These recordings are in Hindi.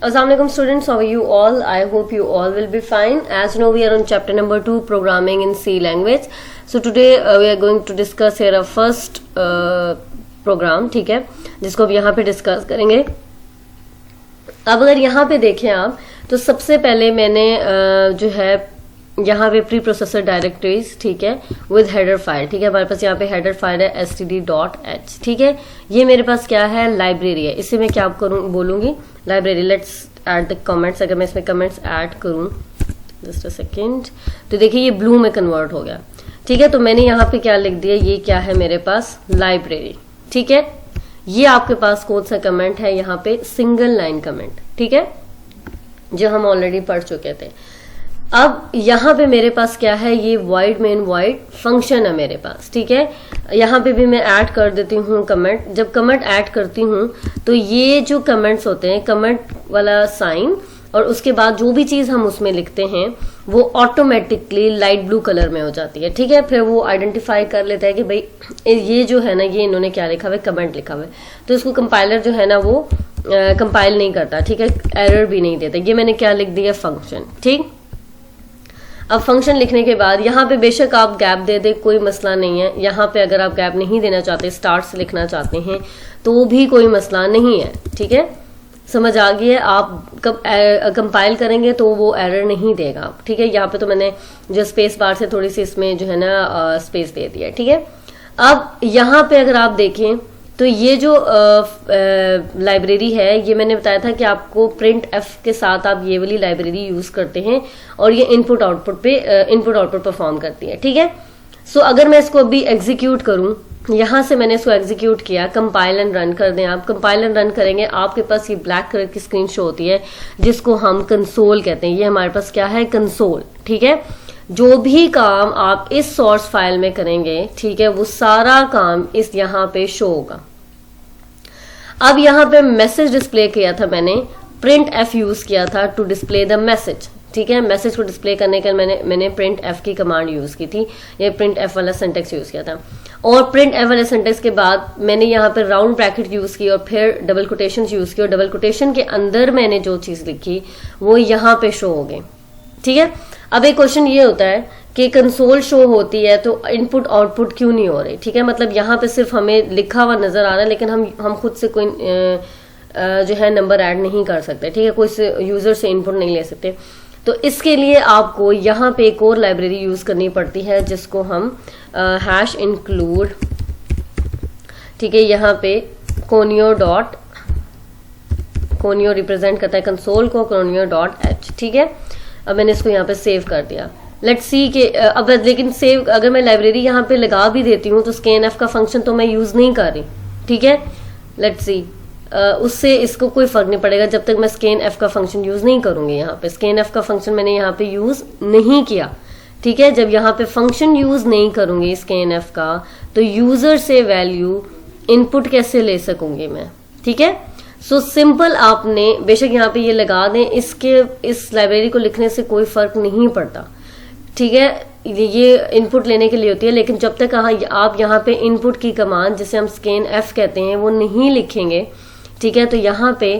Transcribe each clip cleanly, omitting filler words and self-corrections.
Assalamualaikum students, how are you all? I hope you all will be fine. As you know, we are on chapter number 2, programming in C language. So today we are going to discuss here a first program, ठीक है, जिसको अब यहाँ पे डिस्कस करेंगे. अब अगर यहाँ पे देखें आप, तो सबसे पहले मैंने जो है यहाँ पे प्री प्रोसेसर डायरेक्टरीज, ठीक है, विद हेडर फाइल, ठीक है, हमारे पास यहाँ पे हेडर फाइल है std.h, ठीक है. ये मेरे पास क्या है, लाइब्रेरी है. इसे मैं क्या करूँ बोलूंगी, library. Let's add the comments. अगर मैं इसमें कमेंट्स ऐड करूँ, जस्ट अ सेकेंड, तो देखिए ये ब्लू में कन्वर्ट हो गया, ठीक है. तो मैंने यहाँ पे क्या लिख दिया, ये क्या है मेरे पास, लाइब्रेरी, ठीक है. ये आपके पास कौन सा कमेंट है, यहाँ पे सिंगल लाइन कमेंट, ठीक है, जो हम ऑलरेडी पढ़ चुके थे. अब यहाँ पे मेरे पास क्या है, ये void main void फंक्शन है मेरे पास, ठीक है. यहाँ पे भी मैं ऐड कर देती हूँ कमेंट. जब कमेंट ऐड करती हूँ तो ये जो कमेंट्स होते हैं, कमेंट वाला साइन और उसके बाद जो भी चीज हम उसमें लिखते हैं वो ऑटोमेटिकली लाइट ब्लू कलर में हो जाती है, ठीक है. फिर वो आइडेंटिफाई कर लेता है कि भाई ये जो है ना, ये इन्होंने क्या लिखा हुआ है, कमेंट लिखा हुआ है. तो इसको कंपाइलर जो है ना वो कंपाइल नहीं करता, ठीक है, एरर भी नहीं देता. ये मैंने क्या लिख दिया, फंक्शन, ठीक. अब फंक्शन लिखने के बाद यहाँ पे बेशक आप गैप दे दे, कोई मसला नहीं है. यहाँ पे अगर आप गैप नहीं देना चाहते, स्टार्ट से लिखना चाहते हैं, तो भी कोई मसला नहीं है, ठीक है. समझ आ गई है. आप कब कंपाइल करेंगे तो वो एरर नहीं देगा, ठीक है. यहाँ पे तो मैंने जो स्पेस बार से थोड़ी सी इसमें जो है ना स्पेस दे दिया, ठीक है. अब यहाँ पे अगर आप देखें तो ये जो लाइब्रेरी है, ये मैंने बताया था कि आपको प्रिंट एफ के साथ आप ये वाली लाइब्रेरी यूज करते हैं और ये इनपुट आउटपुट परफॉर्म करती है, ठीक है. सो अगर मैं इसको अभी एग्जीक्यूट करूं, यहां से मैंने इसको एग्जीक्यूट किया, कंपाइल एंड रन कर दें. आप कंपाइल एंड रन करेंगे, आपके पास ये ब्लैक कलर की स्क्रीन शो होती है जिसको हम कंसोल कहते हैं. ये हमारे पास क्या है, कंसोल, ठीक है. जो भी काम आप इस सोर्स फाइल में करेंगे, ठीक है, वो सारा काम इस यहाँ पे शो होगा. अब यहाँ पे मैसेज डिस्प्ले किया था मैंने, प्रिंट एफ यूज किया था टू डिस्प्ले द मैसेज, ठीक है. मैसेज को डिस्प्ले करने के मैंने प्रिंट एफ की कमांड यूज की थी, ये प्रिंट एफ वाला सिंटेक्स यूज किया था. और प्रिंट एफ वाले सिंटेक्स के बाद मैंने यहाँ पे राउंड ब्रैकेट यूज की और फिर डबल कोटेशन यूज की, और डबल कोटेशन के अंदर मैंने जो चीज लिखी वो यहाँ पे शो हो गई, ठीक है. अब एक क्वेश्चन ये होता है कि कंसोल शो होती है तो इनपुट आउटपुट क्यों नहीं हो रही, ठीक है. मतलब यहाँ पे सिर्फ हमें लिखा हुआ नजर आ रहा है, लेकिन हम खुद से कोई जो है नंबर ऐड नहीं कर सकते, ठीक है, कोई से यूजर से इनपुट नहीं ले सकते. तो इसके लिए आपको यहाँ पे एक और लाइब्रेरी यूज करनी पड़ती है जिसको हम हैश इंक्लूड, ठीक है. यहाँ पे कोनियो रिप्रेजेंट करता है कंसोल को, conio.h, ठीक है. अब मैंने इसको यहाँ पे सेव कर दिया. लेट्स सी के अब लेकिन सेव अगर मैं लाइब्रेरी यहाँ पे लगा भी देती हूँ तो स्कैन का फंक्शन तो मैं यूज नहीं कर रही, ठीक है. लेट्स सी, उससे इसको कोई फर्क नहीं पड़ेगा जब तक मैं स्कैन का फंक्शन यूज नहीं करूंगी. यहाँ पे स्कैन का फंक्शन मैंने यहाँ पे यूज नहीं किया, ठीक है. जब यहाँ पे फंक्शन यूज नहीं करूंगी स्कैन का, तो यूजर से वैल्यू इनपुट कैसे ले सकूंगी मैं, ठीक है. सो सिंपल, आपने बेशक यहाँ पे ये लगा दें, इस लाइब्रेरी को लिखने से कोई फर्क नहीं पड़ता, ठीक है. ये इनपुट लेने के लिए होती है, लेकिन जब तक आप यहाँ पे इनपुट की कमांड जिसे हम स्कैन एफ कहते हैं वो नहीं लिखेंगे, ठीक है, तो यहाँ पे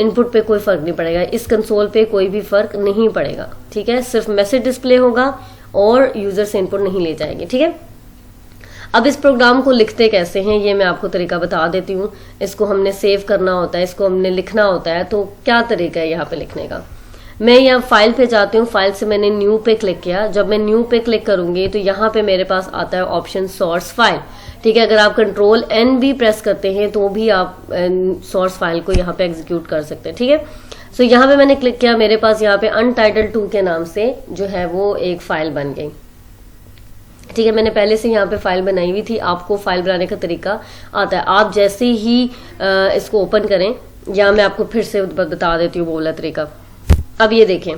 इनपुट पे कोई फर्क नहीं पड़ेगा, इस कंसोल पे कोई भी फर्क नहीं पड़ेगा, ठीक है. सिर्फ मैसेज डिस्प्ले होगा और यूजर से इनपुट नहीं ले जाएंगे, ठीक है. अब इस प्रोग्राम को लिखते कैसे हैं ये मैं आपको तरीका बता देती हूँ. इसको हमने सेव करना होता है, इसको हमने लिखना होता है, तो क्या तरीका है यहाँ पे लिखने का. मैं यहाँ फाइल पे जाती हूँ, फाइल से मैंने न्यू पे क्लिक किया. जब मैं न्यू पे क्लिक करूंगी तो यहाँ पे मेरे पास आता है ऑप्शन सोर्स फाइल, ठीक है. अगर आप कंट्रोल एन भी प्रेस करते हैं तो भी आप सोर्स फाइल को यहाँ पे एग्जीक्यूट कर सकते हैं, ठीक है. सो यहाँ पे मैंने क्लिक किया, मेरे पास यहाँ पे अनटाइटल्ड 2 के नाम से जो है वो एक फाइल बन गई, ठीक है. मैंने पहले से यहाँ पे फाइल बनाई हुई थी, आपको फाइल बनाने का तरीका आता है. आप जैसे ही इसको ओपन करें, या मैं आपको फिर से बता देती हूँ वो वाला तरीका. अब ये देखें,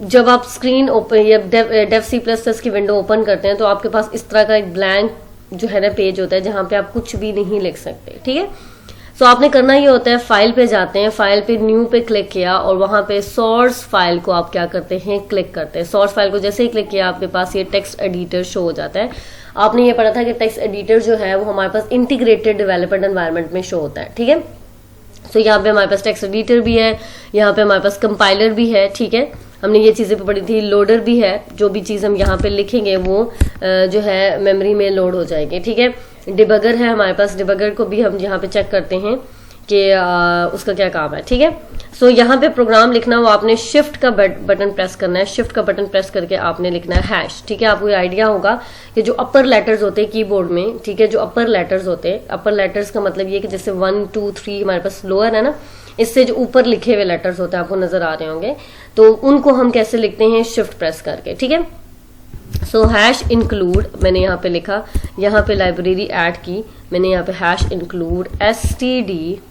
जब आप स्क्रीन ओपन या डेव C++ की विंडो ओपन करते हैं तो आपके पास इस तरह का एक ब्लैंक जो है ना पेज होता है जहां पे आप कुछ भी नहीं लिख सकते, ठीक है. सो आपने करना ये होता है, फाइल पे जाते हैं, फाइल पे न्यू पे क्लिक किया और वहां पे सोर्स फाइल को आप क्या करते हैं, क्लिक करते हैं. सोर्स फाइल को जैसे ही क्लिक किया आपके पास ये टेक्स्ट एडिटर शो हो जाता है. आपने ये पढ़ा था कि टेक्स्ट एडिटर जो है वो हमारे पास इंटीग्रेटेड डेवलपमेंट एनवायरनमेंट में शो होता है, ठीक है. सो यहाँ पे हमारे पास टेक्स्ट एडिटर भी है, यहाँ पे हमारे पास कंपाइलर भी है, ठीक है, हमने ये चीज़ें पढ़ी थी। लोडर भी है, जो भी चीज़ हम यहाँ पे लिखेंगे वो जो है मेमोरी में लोड हो जाएगी, ठीक है। डिबगर है हमारे पास, डिबगर को भी हम यहाँ पे चेक करते हैं कि उसका क्या काम है, ठीक है। सो यहाँ पे प्रोग्राम लिखना हो आपने शिफ्ट का बटन प्रेस करना है, शिफ्ट का बटन प्रेस करके आपने लिखना है हैश, ठीक है। आपको ये आइडिया होगा कि जो अपर लेटर्स होते हैं कीबोर्ड में, ठीक है, जो अपर लेटर्स होते हैं, अपर लेटर्स का मतलब ये कि जैसे 1 2 3 हमारे पास लोअर है ना, इससे जो ऊपर लिखे हुए लेटर्स होते हैं आपको नजर आ रहे होंगे, तो उनको हम कैसे लिखते हैं, शिफ्ट प्रेस करके, ठीक है। सो हैश इंक्लूड मैंने यहाँ पे लिखा, यहाँ पे लाइब्रेरी ऐड की मैंने, यहाँ पे हैश इंक्लूड stdio.h,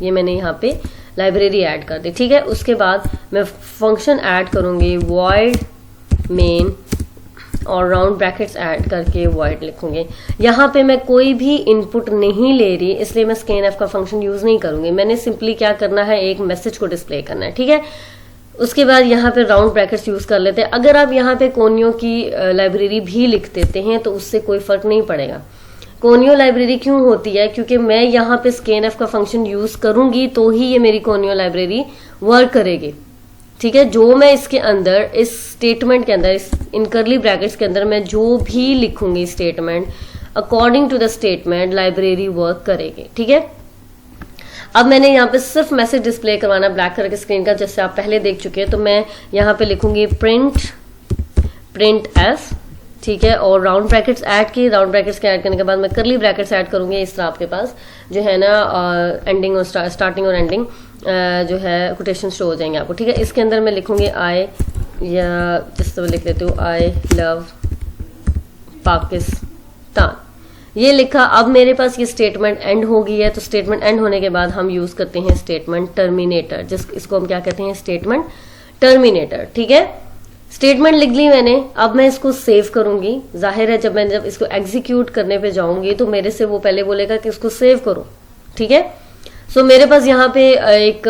ये मैंने यहाँ पे लाइब्रेरी ऐड कर दी, ठीक है। उसके बाद मैं फंक्शन ऐड करूंगी void main और राउंड ब्रैकेट्स ऐड करके void लिखूंगी। यहाँ पे मैं कोई भी इनपुट नहीं ले रही, इसलिए मैं scanf का फंक्शन यूज नहीं करूंगी। मैंने सिंपली क्या करना है, एक मैसेज को डिस्प्ले करना है, ठीक है। उसके बाद यहाँ पे राउंड ब्रैकेट्स यूज कर लेते हैं। अगर आप यहाँ पे कोनियो की लाइब्रेरी भी लिख देते हैं तो उससे कोई फर्क नहीं पड़ेगा। कोनियो लाइब्रेरी क्यों होती है, क्योंकि मैं यहाँ पे scanf का फंक्शन यूज करूंगी तो ही ये मेरी कोनियो लाइब्रेरी वर्क करेगी, ठीक है। जो मैं इसके अंदर, इस स्टेटमेंट के अंदर, इन कर्ली ब्रैकेट्स के अंदर मैं जो भी लिखूंगी statement, according to the statement library work करेगी, ठीक है। अब मैंने यहाँ पे सिर्फ मैसेज डिस्प्ले करवाना ब्लैक कलर के स्क्रीन का, जैसे आप पहले देख चुके हैं, तो मैं यहाँ पे लिखूंगी प्रिंट एस, ठीक है, और राउंड ब्रैकेट्स ऐड की। राउंड ब्रैकेट्स के ऐड करने के बाद मैं कर्ली ब्रैकेट्स ऐड करूंगी। इस तरह आपके पास जो है ना एंडिंग और स्टार्टिंग और एंडिंग जो है कोटेशन शो हो जाएंगे आपको, ठीक है। इसके अंदर मैं लिखूंगी आई, या जिस तरह लिख लेती हूँ, आई लव पाकिस्तान, ये लिखा। अब मेरे पास ये स्टेटमेंट एंड हो गई है, तो स्टेटमेंट एंड होने के बाद हम यूज करते हैं स्टेटमेंट टर्मिनेटर, इसको हम क्या कहते हैं, स्टेटमेंट टर्मिनेटर, ठीक है। स्टेटमेंट लिख ली मैंने, अब मैं इसको सेव करूंगी। जाहिर है जब इसको एग्जीक्यूट करने पे जाऊंगी तो मेरे से वो पहले बोलेगा कि इसको सेव करो, ठीक है। सो मेरे पास यहाँ पे एक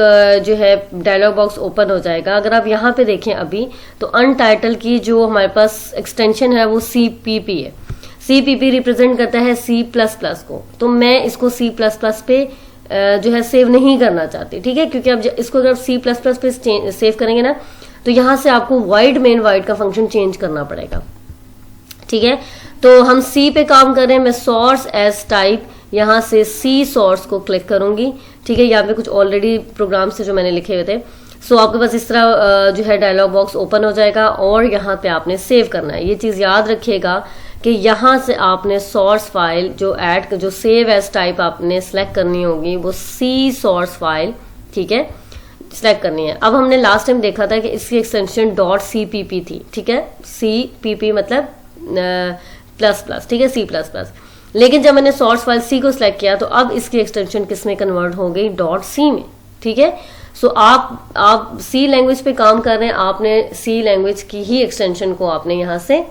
जो है डायलॉग बॉक्स ओपन हो जाएगा। अगर आप यहाँ पे देखें अभी, तो अनटाइटल की जो हमारे पास एक्सटेंशन है वो CPP है। CPP रिप्रेजेंट करता है C++ को, तो मैं इसको C++ पे जो है सेव नहीं करना चाहती, ठीक है। क्योंकि अब इसको अगर C++ पे सेव करेंगे ना, तो यहां से आपको void main void का फंक्शन चेंज करना पड़ेगा, ठीक है। तो हम C पे काम कर रहे हैं, मैं सोर्स एज टाइप यहां से C सोर्स को क्लिक करूंगी, ठीक है। यहाँ पे कुछ ऑलरेडी प्रोग्राम से जो मैंने लिखे हुए थे। सो आपके पास इस तरह जो है डायलॉग बॉक्स ओपन हो जाएगा और यहाँ पे आपने सेव करना है। ये चीज याद रखिएगा कि यहाँ से आपने सोर्स फाइल जो सेव एज टाइप आपने सेलेक्ट करनी होगी, वो C सोर्स फाइल, ठीक है, सेलेक्ट करनी है। अब हमने लास्ट टाइम देखा था कि इसकी एक्सटेंशन .cpp थी, ठीक है। CPP मतलब ++, ठीक है, C++। लेकिन जब मैंने सोर्स फाइल C को सिलेक्ट किया तो अब इसकी एक्सटेंशन किस में कन्वर्ट हो गई, .c में, ठीक है। सो आप C लैंग्वेज पे काम कर रहे हैं, आपने C लैंग्वेज की ही एक्सटेंशन को आपने यहाँ से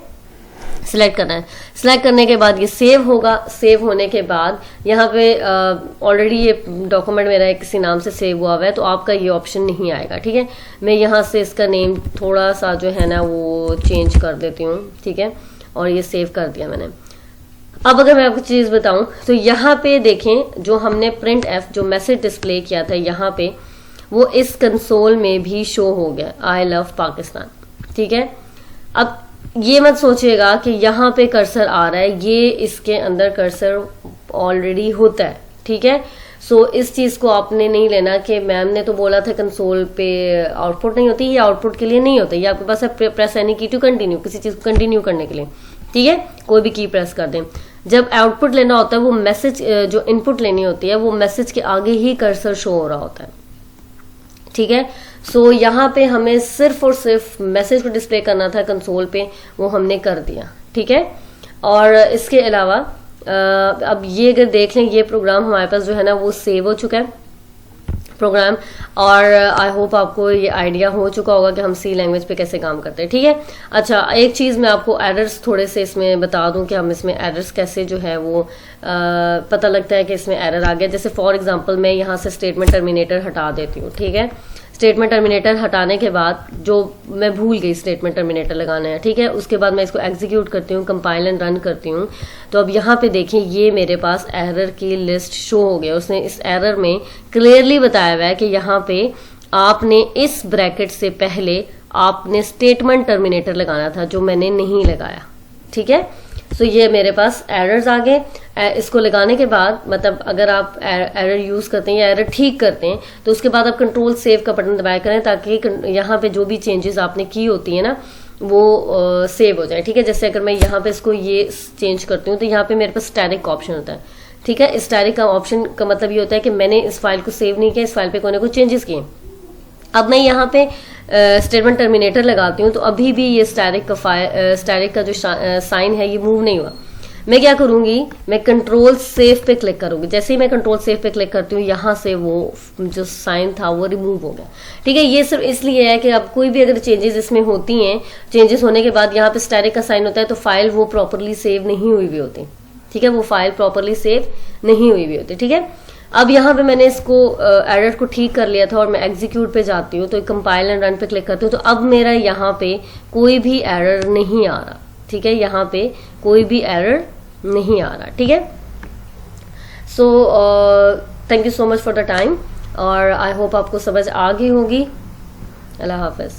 सिलेक्ट करना है। सिलेक्ट करने के बाद ये सेव होगा। सेव होने के बाद यहाँ पे ऑलरेडी ये डॉक्यूमेंट मेरा किसी नाम से सेव हुआ हुआ है, तो आपका ये ऑप्शन नहीं आएगा, ठीक है। मैं यहाँ से इसका नेम थोड़ा सा जो है ना वो चेंज कर देती हूँ, ठीक है, और ये सेव कर दिया मैंने। अब अगर मैं आपको चीज बताऊं तो यहाँ पे देखें, जो हमने प्रिंट एफ जो मैसेज डिस्प्ले किया था यहाँ पे, वो इस कंसोल में भी शो हो गया, आई लव पाकिस्तान, ठीक है। अब ये मत सोचिएगा कि यहाँ पे कर्सर आ रहा है, ये इसके अंदर कर्सर ऑलरेडी होता है, ठीक है। सो इस चीज को आपने नहीं लेना कि मैम ने तो बोला था कंसोल पे आउटपुट नहीं होती, ये आउटपुट के लिए नहीं होता, ये आपके पास है प्रेस एनी की टू कंटिन्यू, किसी चीज को कंटिन्यू करने के लिए, ठीक है, कोई भी की प्रेस कर दें। जब आउटपुट लेना होता है, वो मैसेज जो इनपुट लेनी होती है, वो मैसेज के आगे ही कर्सर शो हो रहा होता है, ठीक है। सो यहाँ पे हमें सिर्फ और सिर्फ मैसेज को डिस्प्ले करना था कंसोल पे, वो हमने कर दिया, ठीक है। और इसके अलावा अब ये अगर देख लें, ये प्रोग्राम हमारे पास जो है ना वो सेव हो चुका है प्रोग्राम, और आई होप आपको ये आइडिया हो चुका होगा कि हम C लैंग्वेज पे कैसे काम करते हैं, ठीक है। अच्छा, एक चीज मैं आपको एरर्स थोड़े से इसमें बता दूं कि हम इसमें एरर्स कैसे जो है वो पता लगता है कि इसमें एरर आ गया। जैसे फॉर एग्जांपल मैं यहाँ से स्टेटमेंट टर्मिनेटर हटा देती हूँ, ठीक है। स्टेटमेंट टर्मिनेटर हटाने के बाद जो मैं भूल गई स्टेटमेंट टर्मिनेटर लगाना है, ठीक है, उसके बाद मैं इसको एग्जीक्यूट करती हूँ, कंपाइल एंड रन करती हूँ। तो अब यहाँ पे देखें ये मेरे पास एरर की लिस्ट शो हो गया। उसने इस एरर में क्लियरली बताया हुआ है कि यहाँ पे आपने इस ब्रैकेट से पहले आपने स्टेटमेंट टर्मिनेटर लगाना था, जो मैंने नहीं लगाया, ठीक है। सो ये मेरे पास एरर्स आ गए। इसको लगाने के बाद मतलब अगर आप एरर यूज करते हैं या एरर ठीक करते हैं तो उसके बाद आप कंट्रोल सेव का बटन दबाया करें, ताकि यहाँ पे जो भी चेंजेस आपने की होती है ना वो सेव हो जाए, ठीक है। जैसे अगर मैं यहाँ पे इसको ये चेंज करती हूँ तो यहाँ पे मेरे पास स्टैटिक का ऑप्शन होता है, ठीक है। स्टैटिक का ऑप्शन का मतलब ये होता है कि मैंने इस फाइल को सेव नहीं किया, इस फाइल पे कोई ना कोई चेंजेस किए। अब मैं यहाँ पे स्टेटमेंट टर्मिनेटर लगाती हूँ तो अभी भी ये स्टैटिक का जो साइन है ये मूव नहीं हुआ। मैं क्या करूंगी, मैं कंट्रोल सेव पे क्लिक करूंगी। जैसे ही मैं कंट्रोल सेव पे क्लिक करती हूँ यहाँ से वो जो साइन था वो रिमूव हो गया, ठीक है। ये सिर्फ इसलिए है कि अब कोई भी अगर चेंजेस इसमें होती हैं, चेंजेस होने के बाद यहाँ पे स्टैटिक का साइन होता है तो फाइल वो प्रॉपरली सेव नहीं हुई हुई होती, ठीक है। वो फाइल प्रॉपरली सेव नहीं हुई हुई होती, ठीक है। अब यहाँ पे मैंने इसको एरर को ठीक कर लिया था और मैं एग्जीक्यूट पे जाती हूँ तो कंपाइल एंड रन पे क्लिक करती हूँ तो अब मेरा यहाँ पे कोई भी एरर नहीं आ रहा, ठीक है। यहाँ पे कोई भी एरर नहीं आ रहा, ठीक है। So thank you so much for the time और आई होप आपको समझ आ गई होगी। अल्लाह हाफिज।